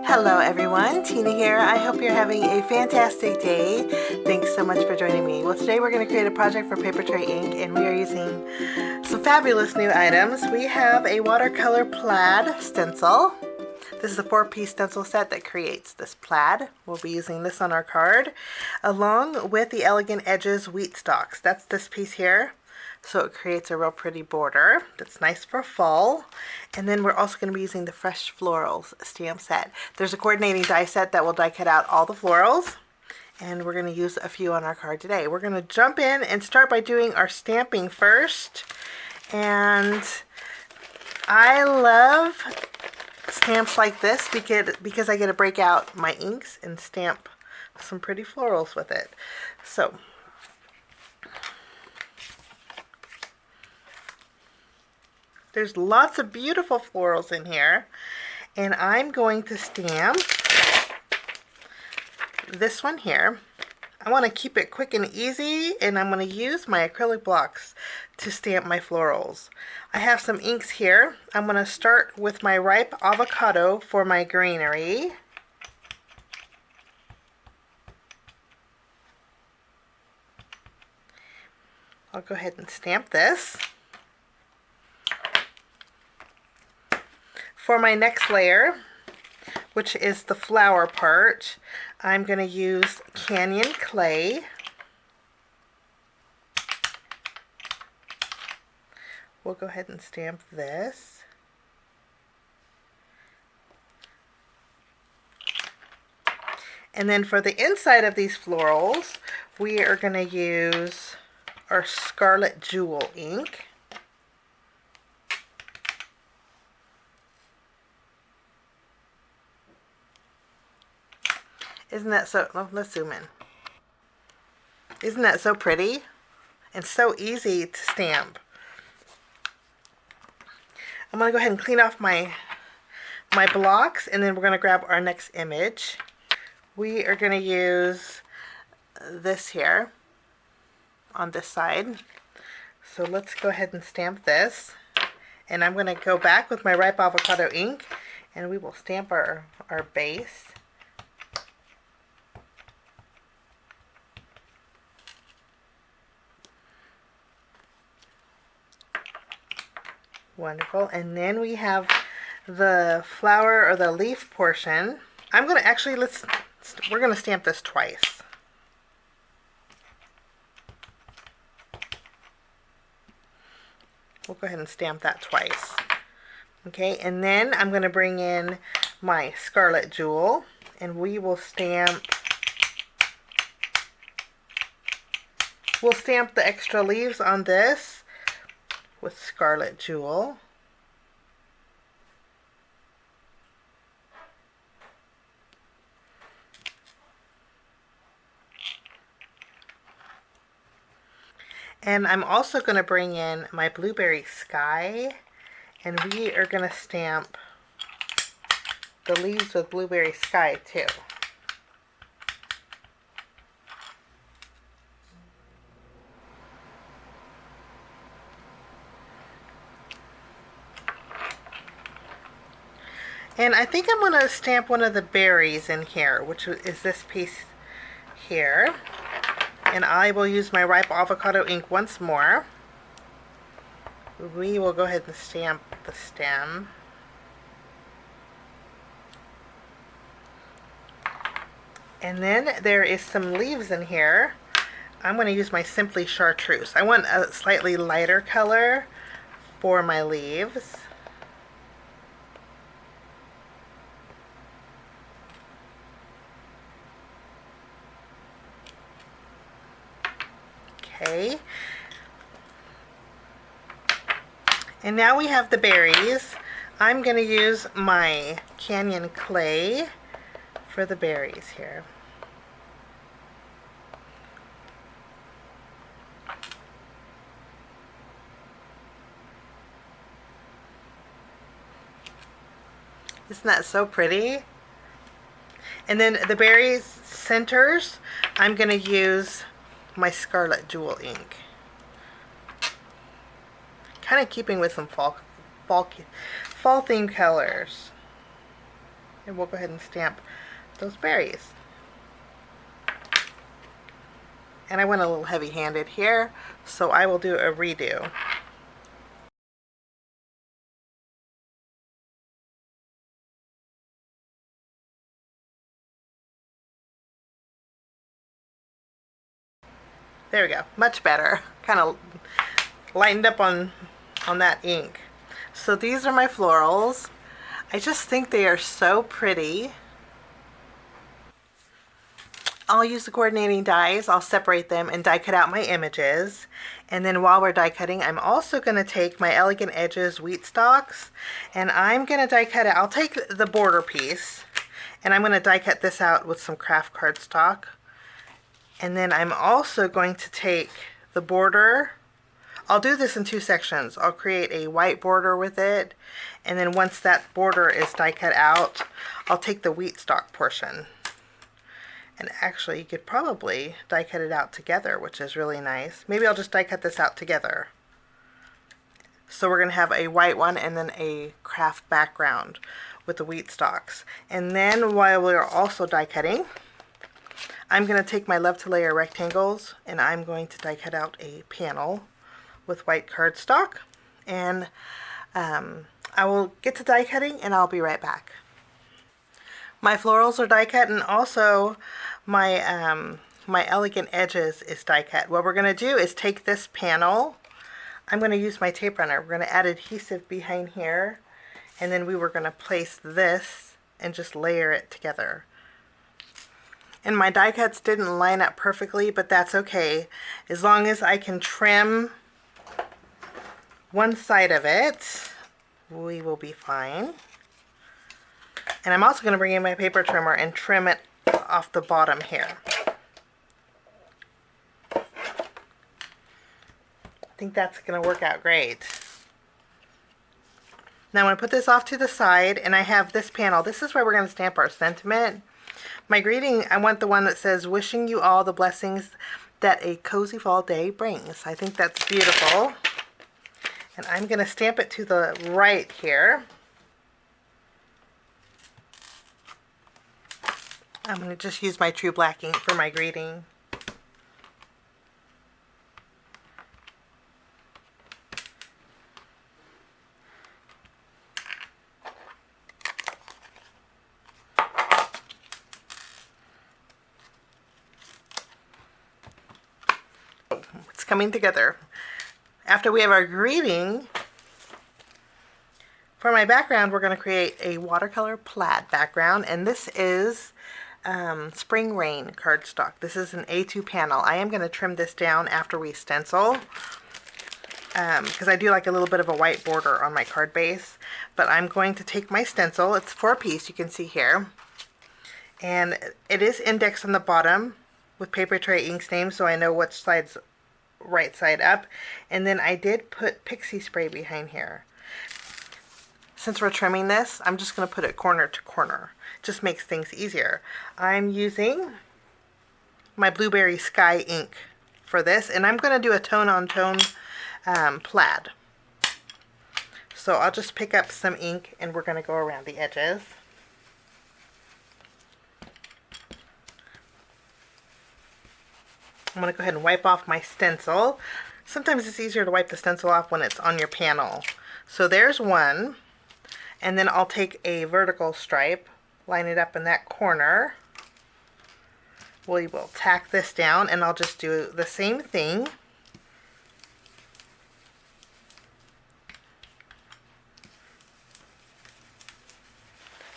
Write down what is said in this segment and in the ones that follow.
Hello everyone, Tina here. I hope you're having a fantastic day. Thanks so much for joining me. Well, today we're going to create a project for Papertrey Ink, and we are using some fabulous new items. We have a watercolor plaid stencil. This is a 4-piece stencil set that creates this plaid. We'll be using this on our card, along with the Elegant Edges wheat stalks. That's this piece here. So it creates a real pretty border that's nice for fall. And then we're also going to be using the Fresh Florals stamp set. There's a coordinating die set that will die cut out all the florals. And we're going to use a few on our card today. We're going to jump in and start by doing our stamping first. And I love stamps like this because I get to break out my inks and stamp some pretty florals with it. So there's lots of beautiful florals in here, and I'm going to stamp this one here. I want to keep it quick and easy, and I'm going to use my acrylic blocks to stamp my florals. I have some inks here. I'm going to start with my ripe avocado for my greenery. I'll go ahead and stamp this. For my next layer, which is the flower part, I'm going to use Canyon clay. We'll go ahead and stamp this. And then for the inside of these florals, we are going to use our Scarlet Jewel ink. Isn't that so, well, let's zoom in. Isn't that so pretty? And so easy to stamp. I'm going to go ahead and clean off my blocks, and then we're going to grab our next image. We are going to use this here on this side. So let's go ahead and stamp this. And I'm going to go back with my ripe avocado ink, and we will stamp our base. Wonderful. And then we have the flower or the leaf portion. I'm going to actually, we're going to stamp this twice. We'll go ahead and stamp that twice. Okay, and then I'm going to bring in my Scarlet Jewel, and we will stamp, we'll stamp the extra leaves on this with Scarlet Jewel. And I'm also going to bring in my Blueberry Sky, and we are going to stamp the leaves with Blueberry Sky too. And I think I'm going to stamp one of the berries in here, which is this piece here. And I will use my ripe avocado ink once more. We will go ahead and stamp the stem. And then there is some leaves in here. I'm going to use my Simply Chartreuse. I want a slightly lighter color for my leaves. Okay, and now we have the berries. I'm going to use my Canyon clay for the berries here. Isn't that so pretty? And then the berries centers, I'm going to use my Scarlet Jewel ink. Kind of keeping with some fall theme colors. And we'll go ahead and stamp those berries. And I went a little heavy-handed here, so I will do a redo. There we go, much better. Kind of lightened up on that ink. So these are my florals. I just think they are so pretty. I'll use the coordinating dies. I'll separate them and die cut out my images. And then while we're die cutting, I'm also going to take my Elegant Edges wheat stalks, and I'm going to die cut it. I'll take the border piece and I'm going to die cut this out with some Kraft cardstock. And then I'm also going to take the border. I'll do this in two sections. I'll create a white border with it, and then once that border is die cut out, I'll take the wheat stalk portion. And actually, you could probably die cut it out together, which is really nice. Maybe I'll just die cut this out together. So we're going to have a white one and then a Kraft background with the wheat stalks. And then while we're also die cutting, I'm going to take my Love to Layer rectangles and I'm going to die cut out a panel with white cardstock. And I will get to die cutting and I'll be right back. My florals are die cut, and also my my Elegant Edges is die cut. What we're going to do is take this panel. I'm going to use my tape runner. We're going to add adhesive behind here, and then we were going to place this and just layer it together. And my die cuts didn't line up perfectly, but that's okay. As long as I can trim one side of it, we will be fine. And I'm also going to bring in my paper trimmer and trim it off the bottom here. I think that's going to work out great. Now I'm going to put this off to the side, and I have this panel. This is where we're going to stamp our sentiment. My greeting, I want the one that says, "Wishing you all the blessings that a cozy fall day brings." I think that's beautiful. And I'm going to stamp it to the right here. I'm going to just use my true black ink for my greeting. It's coming together. After we have our greeting, for my background, we're going to create a watercolor plaid background, and this is Spring Rain cardstock. This is an A2 panel. I am going to trim this down after we stencil because I do like a little bit of a white border on my card base. But I'm going to take my stencil. It's 4-piece, you can see here. And it is indexed on the bottom with Papertrey Ink's name, so I know which side's right side up. And then I did put pixie spray behind here. Since we're trimming this, I'm just going to put it corner to corner. Just makes things easier. I'm using my Blueberry Sky ink for this, and I'm going to do a tone-on-tone plaid. So I'll just pick up some ink and we're going to go around the edges. I'm going to go ahead and wipe off my stencil. Sometimes it's easier to wipe the stencil off when it's on your panel. So there's one, and then I'll take a vertical stripe, line it up in that corner. We will tack this down, and I'll just do the same thing.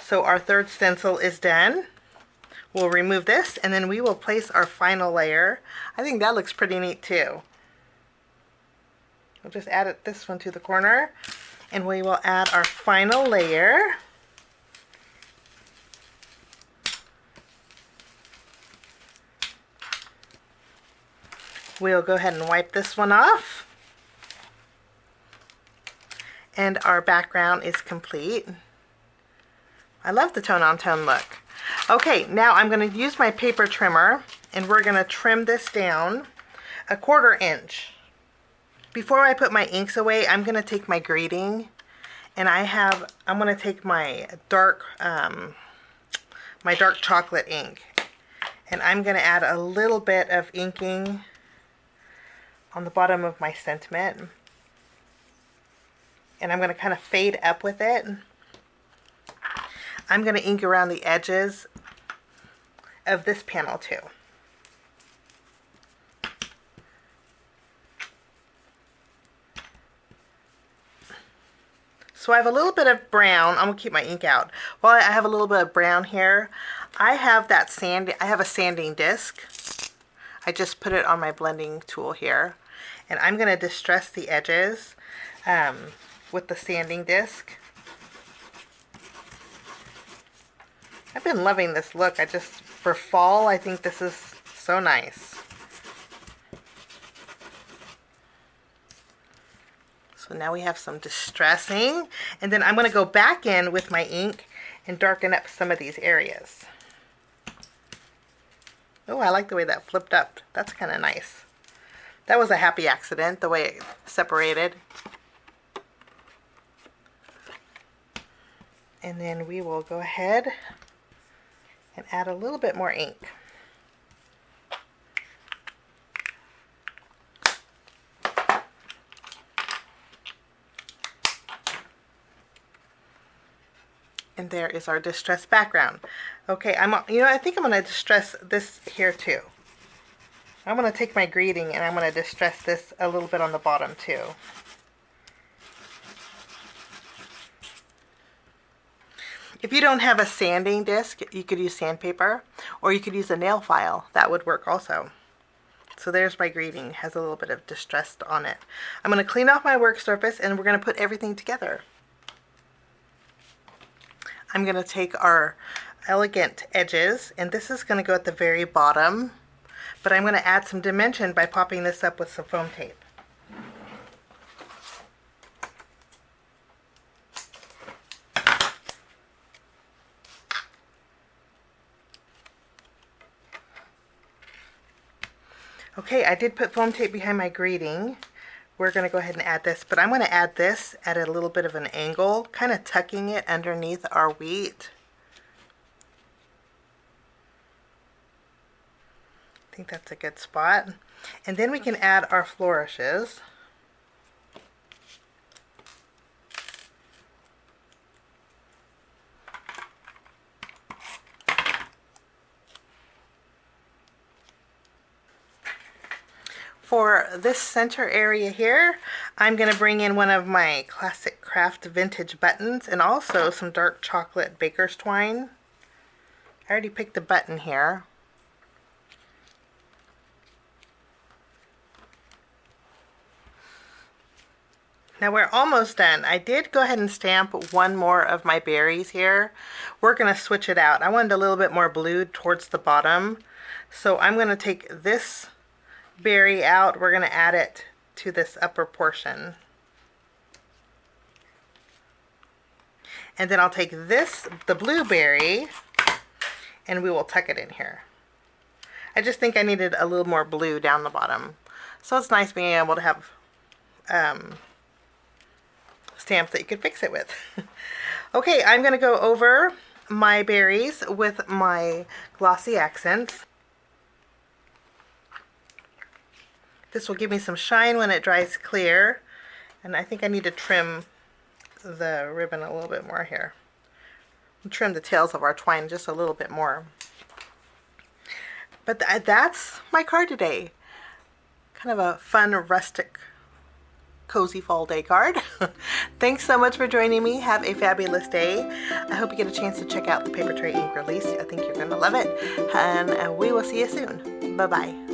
So our third stencil is done. We'll remove this, and then we will place our final layer. I think that looks pretty neat too. We'll just add this one to the corner, and we will add our final layer. We'll go ahead and wipe this one off. And our background is complete. I love the tone-on-tone look. Okay, now I'm going to use my paper trimmer, and we're going to trim this down 1/4 inch. Before I put my inks away, I'm going to take my greeting, and I'm going to take my dark my dark chocolate ink. And I'm going to add a little bit of inking on the bottom of my sentiment. And I'm going to kind of fade up with it. I'm going to ink around the edges of this panel too. So I have a little bit of brown. I'm going to keep my ink out. While I have a little bit of brown here, I have a sanding disc. I just put it on my blending tool here. And I'm going to distress the edges with the sanding disc. I've been loving this look. For fall, I think this is so nice. So now we have some distressing, and then I'm going to go back in with my ink and darken up some of these areas. Oh, I like the way that flipped up. That's kind of nice. That was a happy accident, the way it separated. And then we will go ahead and add a little bit more ink. And there is our distressed background. Okay, I think I'm going to distress this here too. I'm going to take my greeting and I'm going to distress this a little bit on the bottom too. If you don't have a sanding disc, you could use sandpaper, or you could use a nail file. That would work also. So there's my greeting. It has a little bit of distressed on it. I'm going to clean off my work surface and we're going to put everything together. I'm going to take our elegant edges, and this is going to go at the very bottom, but I'm going to add some dimension by popping this up with some foam tape. Okay, I did put foam tape behind my greeting. We're going to go ahead and add this, but I'm going to add this at a little bit of an angle, kind of tucking it underneath our wheat. I think that's a good spot. And then we can add our flourishes. For this center area here, I'm going to bring in one of my classic Kraft vintage buttons and also some dark chocolate baker's twine. I already picked a button here. Now we're almost done. I did go ahead and stamp one more of my berries here. We're going to switch it out. I wanted a little bit more blue towards the bottom. So I'm going to take this berry out. We're going to add it to this upper portion. And then I'll take the blueberry, and we will tuck it in here. I just think I needed a little more blue down the bottom. So it's nice being able to have stamps that you can fix it with. Okay, I'm going to go over my berries with my glossy accents. This will give me some shine when it dries clear, and I think I need to trim the ribbon a little bit more here. Trim the tails of our twine just a little bit more. But that's my card today. Kind of a fun, rustic, cozy fall day card. Thanks so much for joining me. Have a fabulous day. I hope you get a chance to check out the Papertrey ink release. I think you're going to love it. And we will see you soon. Bye-bye.